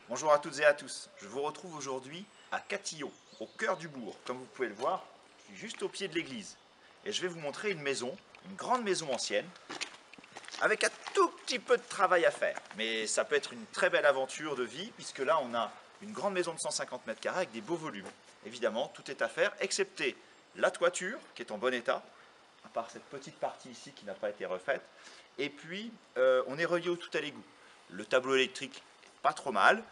Bonjour à toutes et à tous, je vous retrouve aujourd'hui à Catillon, au cœur du bourg. Comme vous pouvez le voir, je suis juste au pied de l'église. Et je vais vous montrer une maison, une grande maison ancienne, avec un tout petit peu de travail à faire. Mais ça peut être une très belle aventure de vie, puisque là on a une grande maison de 150 mètres carrés avec des beaux volumes. Évidemment, tout est à faire, excepté la toiture, qui est en bon état, à part cette petite partie ici qui n'a pas été refaite. Et puis, on est relié au tout à l'égout. Le tableau électrique, pas trop mal.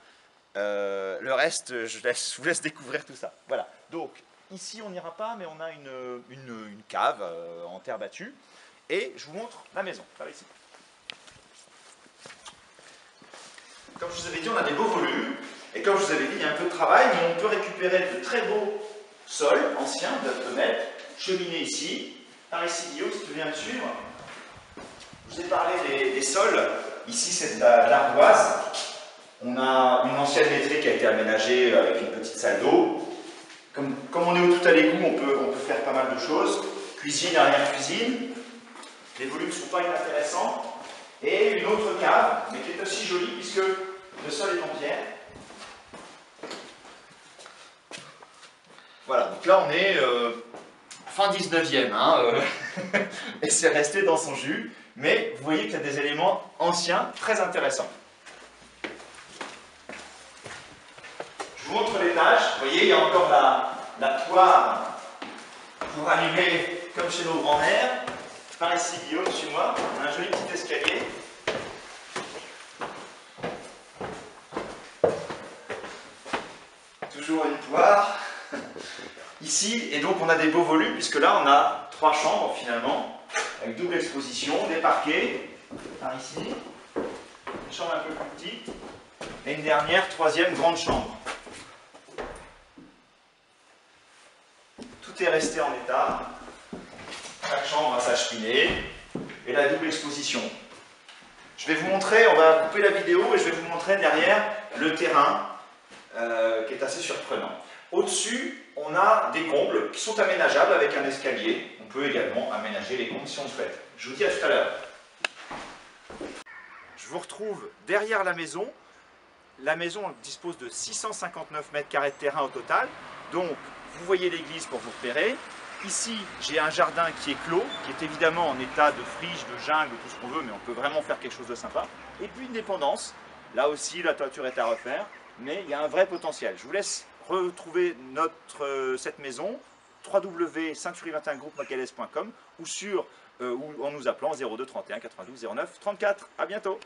Le reste, je vous laisse découvrir tout ça. Voilà. Donc, ici, on n'ira pas, mais on a une cave en terre battue. Et je vous montre la maison, par ici. Comme je vous avais dit, on a des beaux volumes. Et comme je vous avais dit, il y a un peu de travail, mais on peut récupérer de très beaux sols anciens, de mettre, cheminée ici. Par ici, Guillaume, si tu viens me suivre. Je vous ai parlé des sols. Ici, c'est de l'ardoise. On a une ancienne laiterie qui a été aménagée avec une petite salle d'eau. Comme on est au tout à l'égout, on peut faire pas mal de choses. Cuisine, arrière-cuisine. Les volumes ne sont pas inintéressants. Et une autre cave, mais qui est aussi jolie puisque le sol est en pierre. Voilà, donc là on est fin 19e, et c'est resté dans son jus. Mais vous voyez qu'il y a des éléments anciens très intéressants. Je vous montre l'étage. Vous voyez, il y a encore la poire pour allumer comme chez nos grands-mères. Par ici, Guillaume, chez moi, on a un joli petit escalier. Toujours une poire. Ici, et donc on a des beaux volumes, puisque là on a 3 chambres finalement, avec double exposition, des parquets, par ici, une chambre un peu plus petite, et une dernière, 3e grande chambre. Tout est resté en état, chaque chambre a sa cheminée, et la double exposition. Je vais vous montrer, on va couper la vidéo, et je vais vous montrer derrière le terrain, qui est assez surprenant. Au-dessus, on a des combles qui sont aménageables avec un escalier. On peut également aménager les combles si on le souhaite. Je vous dis à tout à l'heure. Je vous retrouve derrière la maison. La maison dispose de 659 mètres carrés de terrain au total. Donc, vous voyez l'église pour vous repérer. Ici, j'ai un jardin qui est clos, qui est évidemment en état de friche, de jungle, tout ce qu'on veut, mais on peut vraiment faire quelque chose de sympa. Et puis une dépendance. Là aussi, la toiture est à refaire, mais il y a un vrai potentiel. Je vous laisse retrouver cette maison, www.sainturi21groupemacalès.com ou en nous appelant 02 31 92 09 34. À bientôt.